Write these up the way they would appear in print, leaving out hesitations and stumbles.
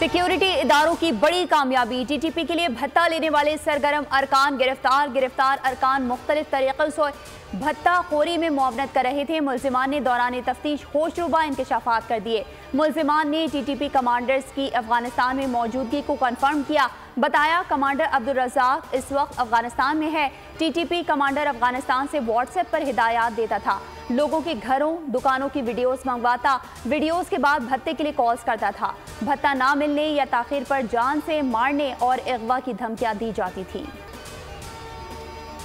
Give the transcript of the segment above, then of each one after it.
Security इदारों की बड़ी कामयाबी। टीटीपी के लिए भत्ता लेने वाले सरगर्म अरकान गिरफ्तार अरकान मुख्तलिफ तरीक़ों से भत्ता खोरी में मुआवनत कर रहे थे। मुलजिमान ने दौरान तफ्तीश होशरुबा इंकशाफात कर दिए। मुलजिमान ने टीटीपी कमांडर्स की अफगानिस्तान में मौजूदगी को कन्फर्म किया। बताया कमांडर अब्दुल रज़ाक इस वक्त अफगानिस्तान में है। टीटीपी कमांडर अफगानिस्तान से व्हाट्सएप पर हिदायत देता था, लोगों के घरों दुकानों की वीडियोस मंगवाता, वीडियोस के बाद भत्ते के लिए कॉल्स करता था। भत्ता ना मिलने या ताखिर पर जान से मारने और अगवा की धमकियां दी जाती थी।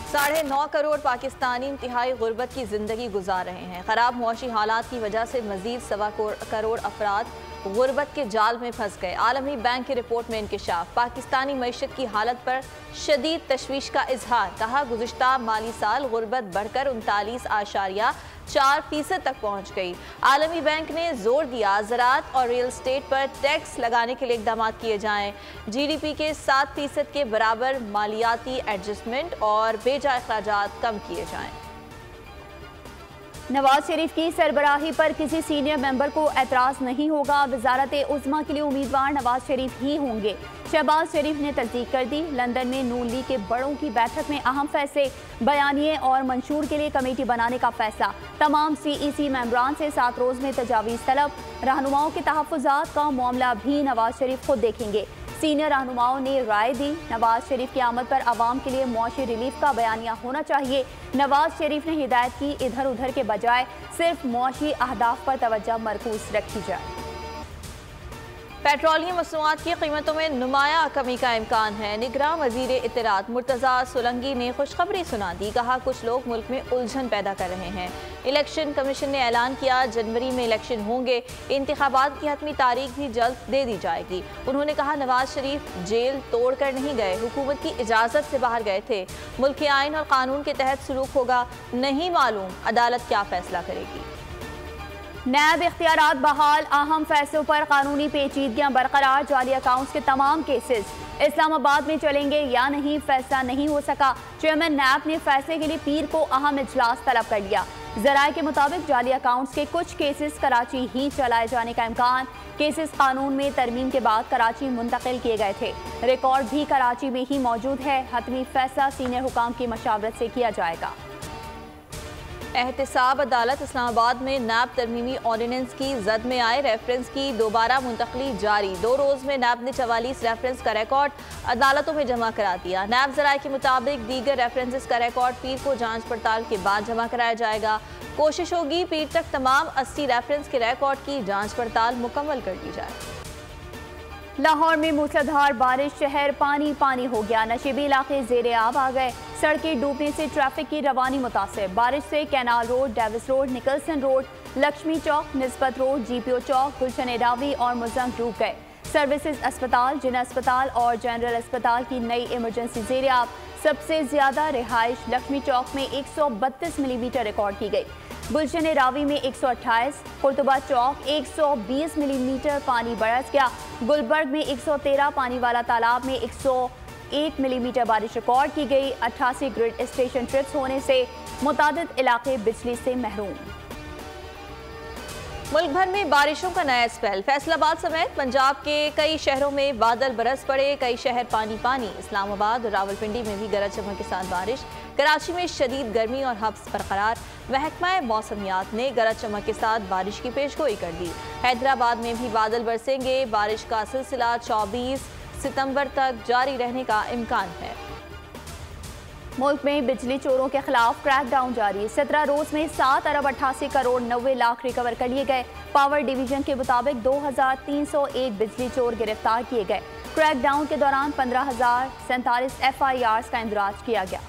9.5 करोड़ पाकिस्तानी इंतहाई गुर्बत की जिंदगी गुजार रहे हैं। खराब मुआशी हालात की वजह से मजीद 1.25 करोड़ अफराद गुर्बत के जाल में फंस गए। आलमी बैंक की रिपोर्ट में इंकशाफ। पाकिस्तानी मईशत की हालत पर शदीद तशवीश का इजहार। कहा गुज़िश्ता माली साल गुर्बत बढ़कर 39.4% तक पहुँच गई। आलमी बैंक ने जोर दिया ज़राअत और रियल एस्टेट पर टैक्स लगाने के लिए इक़दाम किए जाएँ। GDP के 7% के बराबर मालियाती एडजस्टमेंट और बेजा अखराजात कम किए जाएँ। नवाज शरीफ की सरबराही पर किसी सीनियर मेंबर को एतराज़ नहीं होगा। वजारत उज़्मा के लिए उम्मीदवार नवाज शरीफ ही होंगे। शहबाज शरीफ ने तस्दीक कर दी। लंदन में नून लीग के बड़ों की बैठक में अहम फैसले, बयानिए और मंशूर के लिए कमेटी बनाने का फैसला। तमाम CEC मेंबरान से 7 रोज़ में तजावीज़ तलब। रहनुमाओं के तहफ़्फ़ुज़ात का मामला भी नवाज शरीफ खुद देखेंगे। सीनियर रहनुमाओं ने राय दी। नवाज शरीफ की आमद पर आवाम के लिए मुआशी रिलीफ का बयानिया होना चाहिए। नवाज शरीफ ने हिदायत की इधर उधर के बजाय सिर्फ मुआशी अहदाफ पर तवज्जो मरकूज रखी जाए। पेट्रोलियम मसनूआत की कीमतों में नुमाया कमी का इम्कान है। निगरां वज़ीर इत्तलात मुर्तज़ा सोलंकी ने खुशखबरी सुना दी। कहा कुछ लोग मुल्क में उलझन पैदा कर रहे हैं। इलेक्शन कमीशन ने ऐलान किया जनवरी में इलेक्शन होंगे। इंतखाबात की हतमी तारीख भी जल्द दे दी जाएगी। उन्होंने कहा नवाज शरीफ जेल तोड़ कर नहीं गए, हुकूमत की इजाज़त से बाहर गए थे। मुल्क के आइन और कानून के तहत सलूक होगा, नहीं मालूम अदालत क्या फैसला करेगी। नैब इख्तियारात बहाल, अहम फैसलों पर कानूनी पेचीदगियां बरकरार। जाली अकाउंट्स के तमाम केसेस इस्लामाबाद में चलेंगे या नहीं, फैसला नहीं हो सका। चेयरमैन नैब ने फैसले के लिए पीर को अहम इजलास तलब कर लिया। जराये के मुताबिक जाली अकाउंट्स के कुछ केसेस कराची ही चलाए जाने का इम्कान। केसेस कानून में तरमीम के बाद कराची मुंतकिल किए गए थे। रिकॉर्ड भी कराची में ही मौजूद है। हतमी फैसला सीनियर हुकाम की मशावरत से किया जाएगा। एहतसाब अदालत इस्लामाबाद में नैब तरमीमी ऑर्डिनेंस की जद में आए रेफरेंस की दोबारा मुंतकली जारी। 2 रोज़ में नैब ने 44 रेफरेंस का रिकॉर्ड अदालतों में जमा करा दिया। नैब ज़राए के मुताबिक दीगर रेफरेंसेस का रिकॉर्ड पीर को जांच पड़ताल के बाद जमा कराया जाएगा। कोशिश होगी पीर तक तमाम 80 रेफरेंस के रिकॉर्ड की जाँच पड़ताल मुकम्मल कर दी जाए। लाहौर में मूसलाधार बारिश, शहर पानी पानी हो गया। नशीबी इलाके जेरे आब आ गए। सड़कें डूबने से ट्रैफिक की रवानी मुतासिर। बारिश से canal road, Davis road, Nicholson road, Lakshmi Chowk, Nisbat road, GPO Chowk, Gulshan Ravi और मुजंग डूब गए। सर्विसेज अस्पताल, जिना अस्पताल और जनरल अस्पताल की नई इमरजेंसी जेरे आब। सबसे ज्यादा रिहाइश लक्ष्मी चौक में 132 मिलीमीटर रिकॉर्ड की गई। गुलशन रावी में 128, कुर्तुबा चौक 120 मिलीमीटर पानी बरस गया। गुलबर्ग में 113, पानी वाला तालाब में 101 मिलीमीटर बारिश रिकॉर्ड की गई। 88 ग्रिड स्टेशन ट्रिप्स होने से मुतादिद इलाके बिजली से महरूम। मुल्क भर में बारिशों का नया स्पेल। फैसलाबाद समेत पंजाब के कई शहरों में बादल बरस पड़े, कई शहर पानी पानी। इस्लामाबाद और रावलपिंडी में भी गरज चमक के साथ बारिश। कराची में शदीद गर्मी और हब्स बरकरार। महकमा मौसमियात ने गरज चमक के साथ बारिश की पेशगोई कर दी। हैदराबाद में भी बादल बरसेंगे। बारिश का सिलसिला 24 सितंबर तक जारी रहने का इम्कान है। मुल्क में बिजली चोरों के खिलाफ क्रैकडाउन जारी। 17 रोज में 7 अरब 88 करोड़ 90 लाख रिकवर कर लिए गए। पावर डिवीजन के मुताबिक 2301 बिजली चोर गिरफ्तार किए गए। क्रैकडाउन के दौरान 15,047 FIRs का इंदराज किया गया।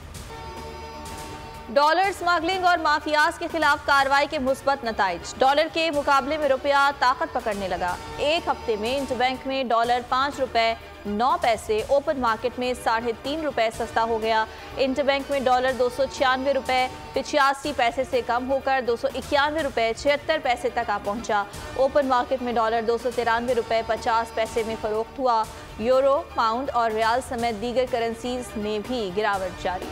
डॉलर स्मगलिंग और माफियाज के खिलाफ कार्रवाई के मुस्बत नताइज। डॉलर के मुकाबले में रुपया ताकत पकड़ने लगा। एक हफ्ते में इंटरबैंक में डॉलर 5 रुपए 9 पैसे, ओपन मार्केट में 3.5 रुपए सस्ता हो गया। इंटरबैंक में डॉलर 296 रुपए 85 पैसे से कम होकर 291 रुपए 76 पैसे तक आ पहुंचा। ओपन मार्केट में डॉलर 293 रुपए 50 पैसे में फरोख्त हुआ। यूरो, पाउंड और रियाल समेत दीगर करेंसीज में भी गिरावट जारी।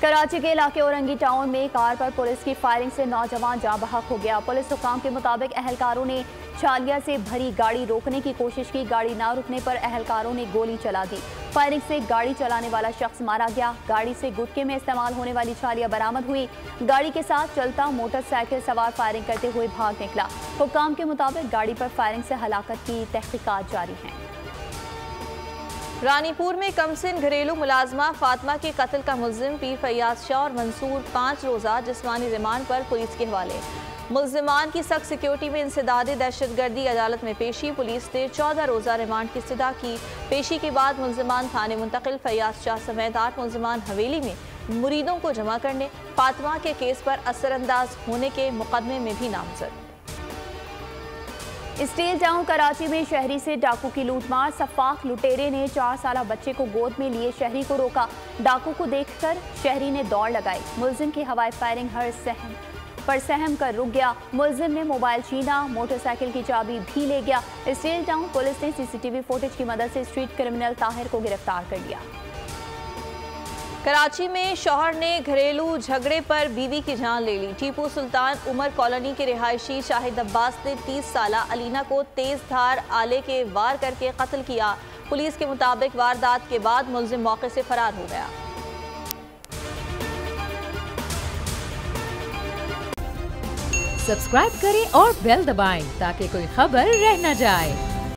कराची के इलाके औरंगी टाउन में कार पर पुलिस की फायरिंग से नौजवान जाँ बहक हो गया। पुलिस हुकाम के मुताबिक अहलकारों ने छालिया से भरी गाड़ी रोकने की कोशिश की। गाड़ी ना रुकने पर अहलकारों ने गोली चला दी। फायरिंग से गाड़ी चलाने वाला शख्स मारा गया। गाड़ी से गुटके में इस्तेमाल होने वाली छालिया बरामद हुई। गाड़ी के साथ चलता मोटरसाइकिल सवार फायरिंग करते हुए भाग निकला। हुकाम के मुताबिक गाड़ी पर फायरिंग से हलाकत की तहकीकात जारी हैं। रानीपुर में कमसिन घरेलू मुलाजमा फातिमा के कत्ल का मुल्जिम पीर फैयाज शाह और मंसूर 5 रोज़ा जिस्मानी रिमांड पर पुलिस के हवाले। मुल्जिमान की सख्त सिक्योरिटी में इंसदादे दहशतगर्दी अदालत में पेशी। पुलिस ने 14 रोज़ा रिमांड की इस्तदा की। पेशी के बाद मुल्जिमान थाने मुंतकिल। फैयाज शाह समेत 8 मुल्जिमान हवेली में मुरीदों को जमा करने, फातिमा के केस पर असरअंदाज होने के मुकदमे में भी नामजद। स्टील टाउन कराची में शहरी से डाकू की लूटमार। सफाक लुटेरे ने 4 साला बच्चे को गोद में लिए शहरी को रोका। डाकू को देखकर शहरी ने दौड़ लगाई। मुल्जिम की हवाई फायरिंग सहम कर रुक गया। मुल्जिम ने मोबाइल छीना, मोटरसाइकिल की चाबी भी ले गया। स्टील टाउन पुलिस ने सीसीटीवी फुटेज की मदद से स्ट्रीट क्रिमिनल ताहिर को गिरफ्तार कर लिया। कराची में शौहर ने घरेलू झगड़े पर बीवी की जान ले ली। टीपू सुल्तान उमर कॉलोनी के रिहायशी शाहिद अब्बास ने 30 साला अलीना को तेज धार आले के वार करके कत्ल किया। पुलिस के मुताबिक वारदात के बाद मुल्जिम मौके से फरार हो गया। सब्सक्राइब करें और बेल दबाएं ताकि कोई खबर रह न जाए।